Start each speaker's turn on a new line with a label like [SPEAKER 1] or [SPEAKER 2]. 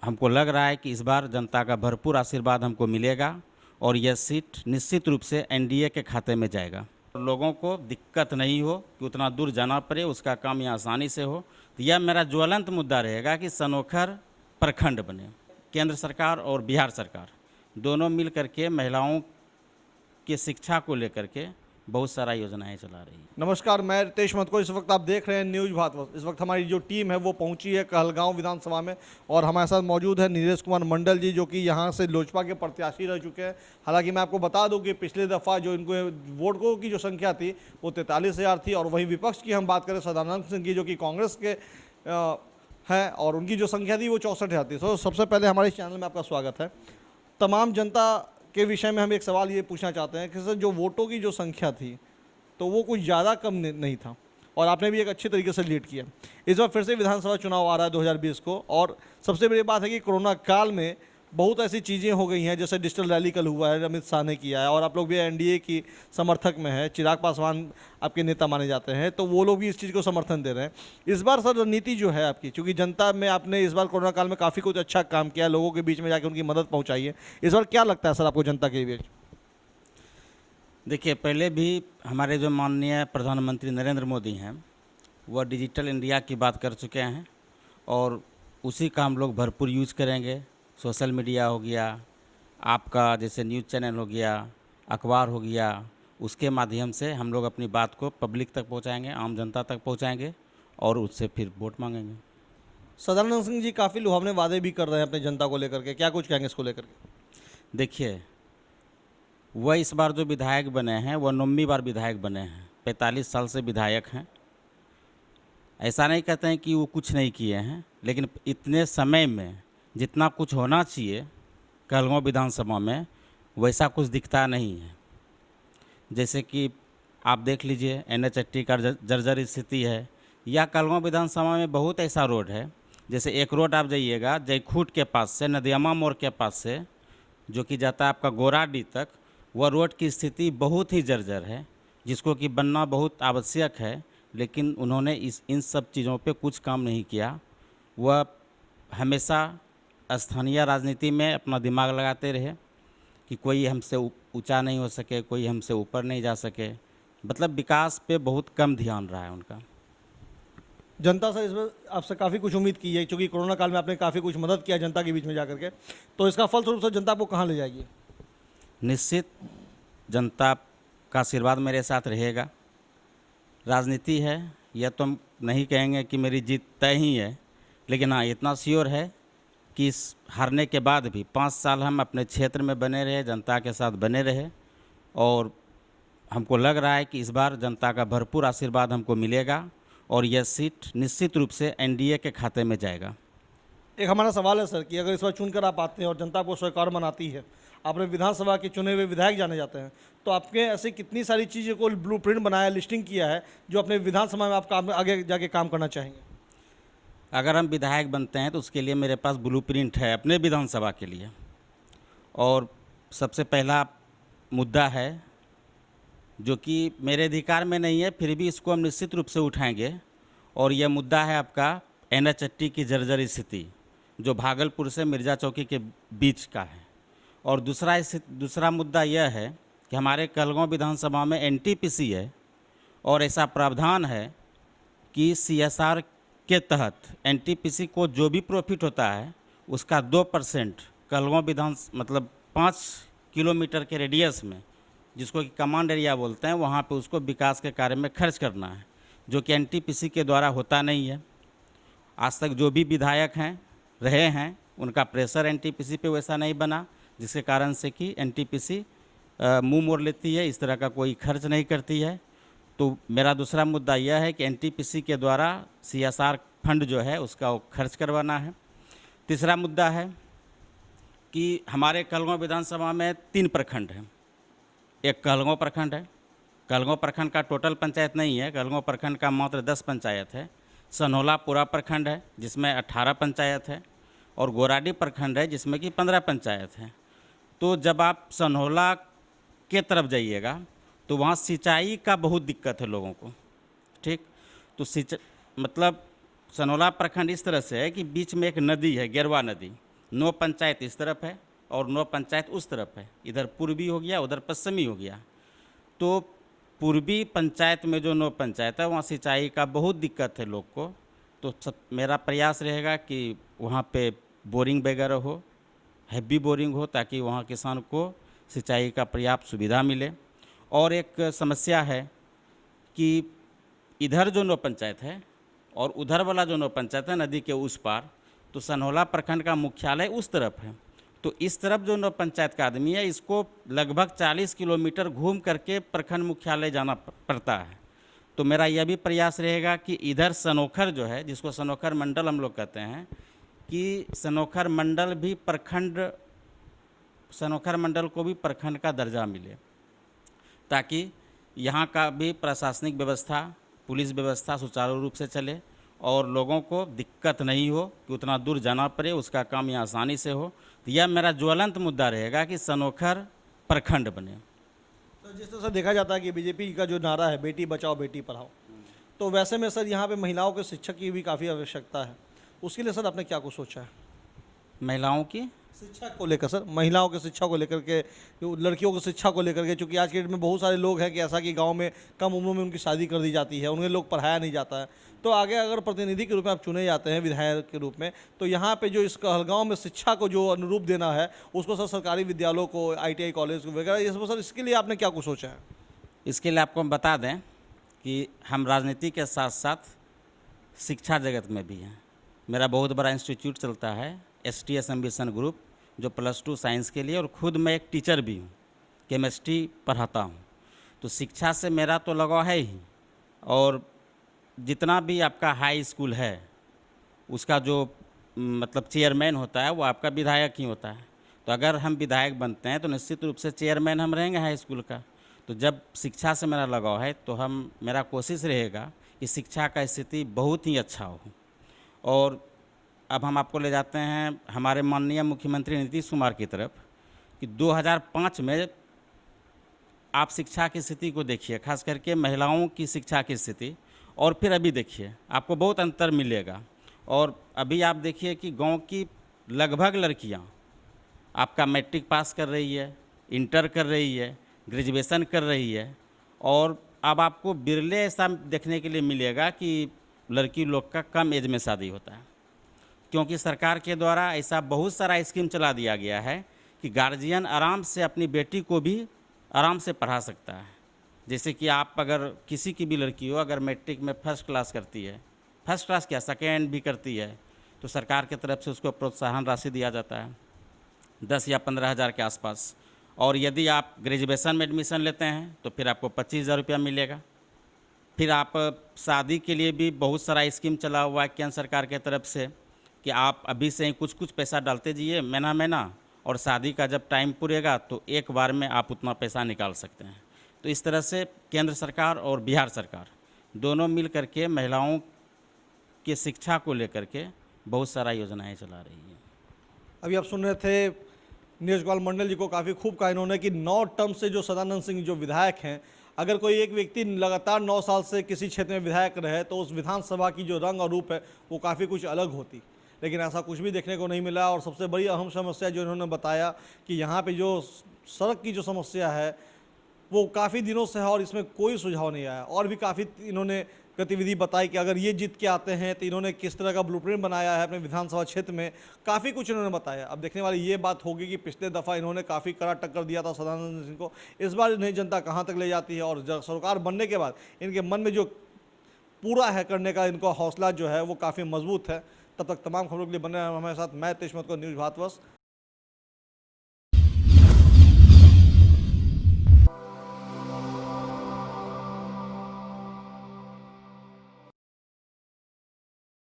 [SPEAKER 1] हमको लग रहा है कि इस बार जनता का भरपूर आशीर्वाद हमको मिलेगा और यह सीट निश्चित रूप से एनडीए के खाते में जाएगा। लोगों को दिक्कत नहीं हो कि उतना दूर जाना पड़े, उसका काम यहाँ आसानी से हो। तो यह मेरा ज्वलंत मुद्दा रहेगा कि सनोखर प्रखंड बने। केंद्र सरकार और बिहार सरकार दोनों मिल करके महिलाओं की शिक्षा को लेकर के बहुत सारा योजनाएं चला रही है।
[SPEAKER 2] नमस्कार, मैं रितेश महतो। इस वक्त आप देख रहे हैं न्यूज भारत। इस वक्त हमारी जो टीम है वो पहुंची है कहलगांव विधानसभा में और हमारे साथ मौजूद है नीरज कुमार मंडल जी, जो कि यहां से लोजपा के प्रत्याशी रह चुके हैं। हालांकि मैं आपको बता दूं कि पिछले दफ़ा जो इनको वोटों की जो संख्या थी वो 43,000 थी, और वहीं विपक्ष की हम बात करें सदानंद सिंह की, जो कि कांग्रेस के हैं, और उनकी जो संख्या थी वो 64,000 थी। तो सबसे पहले हमारे चैनल में आपका स्वागत है। तमाम जनता के विषय में हम एक सवाल ये पूछना चाहते हैं कि सर, जो वोटों की जो संख्या थी तो वो कुछ ज़्यादा कम नहीं था, और आपने भी एक अच्छे तरीके से लीड किया। इस बार फिर से विधानसभा चुनाव आ रहा है 2020 को, और सबसे बड़ी बात है कि कोरोना काल में बहुत ऐसी चीज़ें हो गई हैं, जैसे डिजिटल रैली कल हुआ है, अमित शाह ने किया है, और आप लोग भी एनडीए की समर्थक में है। चिराग पासवान आपके नेता माने जाते हैं, तो वो लोग भी इस चीज़ को समर्थन दे रहे हैं। इस बार सर रणनीति जो है आपकी, चूँकि जनता में आपने इस बार कोरोना काल में काफ़ी कुछ अच्छा काम किया, लोगों के बीच में जाकर उनकी मदद पहुँचाई है। इस बार क्या लगता है सर आपको जनता के बीच?
[SPEAKER 1] देखिए, पहले भी हमारे जो माननीय प्रधानमंत्री नरेंद्र मोदी हैं वह डिजिटल इंडिया की बात कर चुके हैं, और उसी का हम लोग भरपूर यूज़ करेंगे। सोशल मीडिया हो गया, आपका जैसे न्यूज़ चैनल हो गया, अखबार हो गया, उसके माध्यम से हम लोग अपनी बात को पब्लिक तक पहुंचाएंगे, आम जनता तक पहुंचाएंगे, और उससे फिर वोट मांगेंगे।
[SPEAKER 2] सदानंद सिंह जी काफ़ी लुभावने वादे भी कर रहे हैं अपनी जनता को लेकर के, क्या कुछ कहेंगे इसको लेकर के?
[SPEAKER 1] देखिए, वह इस बार जो विधायक बने हैं वह 9वीं बार विधायक बने हैं, 45 साल से विधायक हैं। ऐसा नहीं कहते हैं कि वो कुछ नहीं किए हैं, लेकिन इतने समय में जितना कुछ होना चाहिए कहलगांव विधानसभा में वैसा कुछ दिखता नहीं है। जैसे कि आप देख लीजिए, NH80 का जर्जर स्थिति है, या कहलगांव विधानसभा में बहुत ऐसा रोड है। जैसे एक रोड आप जाइएगा जयखूट के पास से, नदियामा मोड़ के पास से, जो कि जाता है आपका गोराडी तक, वह रोड की स्थिति बहुत ही जर्जर है, जिसको कि बनना बहुत आवश्यक है, लेकिन उन्होंने इन सब चीज़ों पे कुछ काम नहीं किया। वह हमेशा स्थानीय राजनीति में अपना दिमाग लगाते रहे कि कोई हमसे ऊंचा नहीं हो सके, कोई हमसे ऊपर नहीं जा सके। मतलब विकास पे बहुत कम ध्यान रहा है उनका।
[SPEAKER 2] जनता से इस बार आपसे काफ़ी कुछ उम्मीद की है, क्योंकि कोरोना काल में आपने काफ़ी कुछ मदद किया जनता के बीच में जाकर के, तो इसका फलस्वरूप से जनता आपको कहाँ ले जाएगी?
[SPEAKER 1] निश्चित जनता का आशीर्वाद मेरे साथ रहेगा। राजनीति है, यह तो हम नहीं कहेंगे कि मेरी जीत तय ही है, लेकिन हाँ, इतना श्योर है कि इस हारने के बाद भी 5 साल हम अपने क्षेत्र में बने रहे, जनता के साथ बने रहे, और हमको लग रहा है कि इस बार जनता का भरपूर आशीर्वाद हमको मिलेगा और यह सीट निश्चित रूप से एनडीए के खाते में जाएगा।
[SPEAKER 2] एक हमारा सवाल है सर कि अगर इस बार चुनकर आप आते हैं और जनता आपको स्वीकार मनाती है, आपने विधानसभा के चुने हुए विधायक जाने जाते हैं, तो आपके ऐसे कितनी सारी चीज़ों को ब्लूप्रिंट बनाया, लिस्टिंग किया है, जो अपने विधानसभा में आप आगे जाके काम करना चाहेंगे?
[SPEAKER 1] अगर हम विधायक बनते हैं तो उसके लिए मेरे पास ब्लूप्रिंट है अपने विधानसभा के लिए। और सबसे पहला मुद्दा है जो कि मेरे अधिकार में नहीं है, फिर भी इसको हम निश्चित रूप से उठाएंगे, और यह मुद्दा है आपका NH80 की जर्जर स्थिति, जो भागलपुर से मिर्ज़ा चौकी के बीच का है। और दूसरा मुद्दा यह है कि हमारे कहलगांव विधानसभा में NTPC है, और ऐसा प्रावधान है कि CSR के तहत NTPC को जो भी प्रॉफिट होता है उसका 2% कहलगांव मतलब 5 किलोमीटर के रेडियस में, जिसको कि कमांड एरिया बोलते हैं, वहाँ पे उसको विकास के कार्य में खर्च करना है, जो कि NTPC के द्वारा होता नहीं है। आज तक जो भी विधायक हैं रहे हैं उनका प्रेशर NTPC पे वैसा नहीं बना, जिसके कारण से कि NTPC मुंह मोड़ लेती है, इस तरह का कोई खर्च नहीं करती है। तो मेरा दूसरा मुद्दा यह है कि NTPC के द्वारा CSR फंड जो है उसका खर्च करवाना है। तीसरा मुद्दा है कि हमारे कहलगांव विधानसभा में 3 प्रखंड हैं। एक कहलगांव प्रखंड है, कहलगांव प्रखंड का टोटल पंचायत नहीं है, कहलगांव प्रखंड का मात्र 10 पंचायत है। सनहोला पूरा प्रखंड है जिसमें 18 पंचायत है, और गोराडी प्रखंड है जिसमें कि 15 पंचायत है। तो जब आप सनहोला के तरफ जाइएगा तो वहाँ सिंचाई का बहुत दिक्कत है लोगों को, ठीक। तो मतलब सनहोला प्रखंड इस तरह से है कि बीच में एक नदी है, गेरवा नदी, नो पंचायत इस तरफ है और नो पंचायत उस तरफ है, इधर पूर्वी हो गया उधर पश्चिमी हो गया। तो पूर्वी पंचायत में जो नो पंचायत है वहाँ सिंचाई का बहुत दिक्कत है लोग को। तो सब मेरा प्रयास रहेगा कि वहाँ पे बोरिंग वगैरह हो, हैवी बोरिंग हो, ताकि वहाँ किसान को सिंचाई का पर्याप्त सुविधा मिले। और एक समस्या है कि इधर जो नो पंचायत है और उधर वाला जो नो पंचायत है नदी के उस पार, तो सनहौला प्रखंड का मुख्यालय उस तरफ है। तो इस तरफ जो नो पंचायत का आदमी है इसको लगभग 40 किलोमीटर घूम करके प्रखंड मुख्यालय जाना पड़ता है। तो मेरा यह भी प्रयास रहेगा कि इधर सनोखर जो है, जिसको सनोखर मंडल हम लोग कहते हैं, कि सनोखर मंडल भी प्रखंड, सनोखर मंडल को भी प्रखंड का दर्जा मिले, ताकि यहाँ का भी प्रशासनिक व्यवस्था, पुलिस व्यवस्था सुचारू रूप से चले और लोगों को दिक्कत नहीं हो कि उतना दूर जाना पड़े, उसका काम यहाँ आसानी से हो। तो यह मेरा ज्वलंत मुद्दा रहेगा कि सनोखर प्रखंड बने।
[SPEAKER 2] तो जिस तरह से देखा जाता है कि बीजेपी का जो नारा है बेटी बचाओ बेटी पढ़ाओ, तो वैसे में सर यहाँ पे महिलाओं के शिक्षक की भी काफ़ी आवश्यकता है, उसके लिए सर आपने क्या कुछ सोचा है?
[SPEAKER 1] महिलाओं की
[SPEAKER 2] शिक्षा को लेकर सर, महिलाओं की शिक्षा को लेकर के, लड़कियों की शिक्षा को लेकर के, क्योंकि आज के डेट में बहुत सारे लोग हैं कि ऐसा कि गांव में कम उम्र में उनकी शादी कर दी जाती है, उन्हें लोग पढ़ाया नहीं जाता है। तो आगे अगर प्रतिनिधि के रूप में आप चुने जाते हैं, विधायक के रूप में, तो यहाँ पे जो इस कहलगांव में शिक्षा को जो अनुरूप देना है उसको सर सरकारी विद्यालयों को, ITI कॉलेज वगैरह, ये सब सर इसके लिए आपने क्या कुछ सोचा है?
[SPEAKER 1] इसके लिए आपको हम बता दें कि हम राजनीति के साथ साथ शिक्षा जगत में भी हैं। मेरा बहुत बड़ा इंस्टीट्यूट चलता है STS एम्बिशन ग्रुप, जो +2 साइंस के लिए, और ख़ुद मैं एक टीचर भी हूँ, केमिस्ट्री पढ़ाता हूँ। तो शिक्षा से मेरा तो लगाव है ही, और जितना भी आपका हाई स्कूल है उसका जो मतलब चेयरमैन होता है वो आपका विधायक ही होता है। तो अगर हम विधायक बनते हैं तो निश्चित रूप से चेयरमैन हम रहेंगे हाई स्कूल का। तो जब शिक्षा से मेरा लगाव है तो मेरा कोशिश रहेगा कि शिक्षा का स्थिति बहुत ही अच्छा हो। और अब हम आपको ले जाते हैं हमारे माननीय मुख्यमंत्री नीतीश कुमार की तरफ, कि 2005 में आप शिक्षा की स्थिति को देखिए, खास करके महिलाओं की शिक्षा की स्थिति, और फिर अभी देखिए आपको बहुत अंतर मिलेगा। और अभी आप देखिए कि गांव की लगभग लड़कियां आपका मैट्रिक पास कर रही है, इंटर कर रही है, ग्रेजुएशन कर रही है, और अब आपको बिरले ऐसा देखने के लिए मिलेगा कि लड़की लोग का कम एज में शादी होता है, क्योंकि सरकार के द्वारा ऐसा बहुत सारा स्कीम चला दिया गया है कि गार्जियन आराम से अपनी बेटी को भी आराम से पढ़ा सकता है। जैसे कि आप अगर किसी की भी लड़की हो, अगर मैट्रिक में फर्स्ट क्लास करती है, फर्स्ट क्लास क्या सेकेंड भी करती है, तो सरकार की तरफ से उसको प्रोत्साहन राशि दिया जाता है 10 या 15 हज़ार के आसपास। और यदि आप ग्रेजुएशन में एडमिशन लेते हैं तो फिर आपको 25,000 रुपया मिलेगा। फिर आप शादी के लिए भी बहुत सारा स्कीम चला हुआ है केंद्र सरकार के तरफ से, कि आप अभी से ही कुछ कुछ पैसा डालते जाइए महीना महीना, और शादी का जब टाइम पूरेगा तो एक बार में आप उतना पैसा निकाल सकते हैं। तो इस तरह से केंद्र सरकार और बिहार सरकार दोनों मिल करके महिलाओं की शिक्षा को लेकर के बहुत सारा योजनाएं चला रही है।
[SPEAKER 2] अभी आप सुन रहे थे नीरज कुमार मंडल जी को, काफ़ी खूब कहा इन्होंने कि 9 टर्म से जो सदानंद सिंह जो विधायक हैं, अगर कोई एक व्यक्ति लगातार 9 साल से किसी क्षेत्र में विधायक रहे तो उस विधानसभा की जो रंग और रूप है वो काफ़ी कुछ अलग होती, लेकिन ऐसा कुछ भी देखने को नहीं मिला। और सबसे बड़ी अहम समस्या जो इन्होंने बताया कि यहाँ पे जो सड़क की जो समस्या है वो काफ़ी दिनों से है और इसमें कोई सुझाव नहीं आया। और भी काफ़ी इन्होंने गतिविधि बताई कि अगर ये जीत के आते हैं तो इन्होंने किस तरह का ब्लूप्रिंट बनाया है अपने विधानसभा क्षेत्र में, काफ़ी कुछ इन्होंने बताया। अब देखने वाली ये बात होगी कि पिछले दफ़ा इन्होंने काफ़ी कड़ा टक्कर दिया था सदानंद सिंह को, इस बार इन्हें जनता कहाँ तक ले जाती है, और सरकार बनने के बाद इनके मन में जो पूरा है करने का इनका हौसला जो है वो काफ़ी मजबूत है। तब तक तमाम खबरों के लिए बने रहें हमारे साथ। मैं तेज महतो, न्यूज़ भारतवर्ष,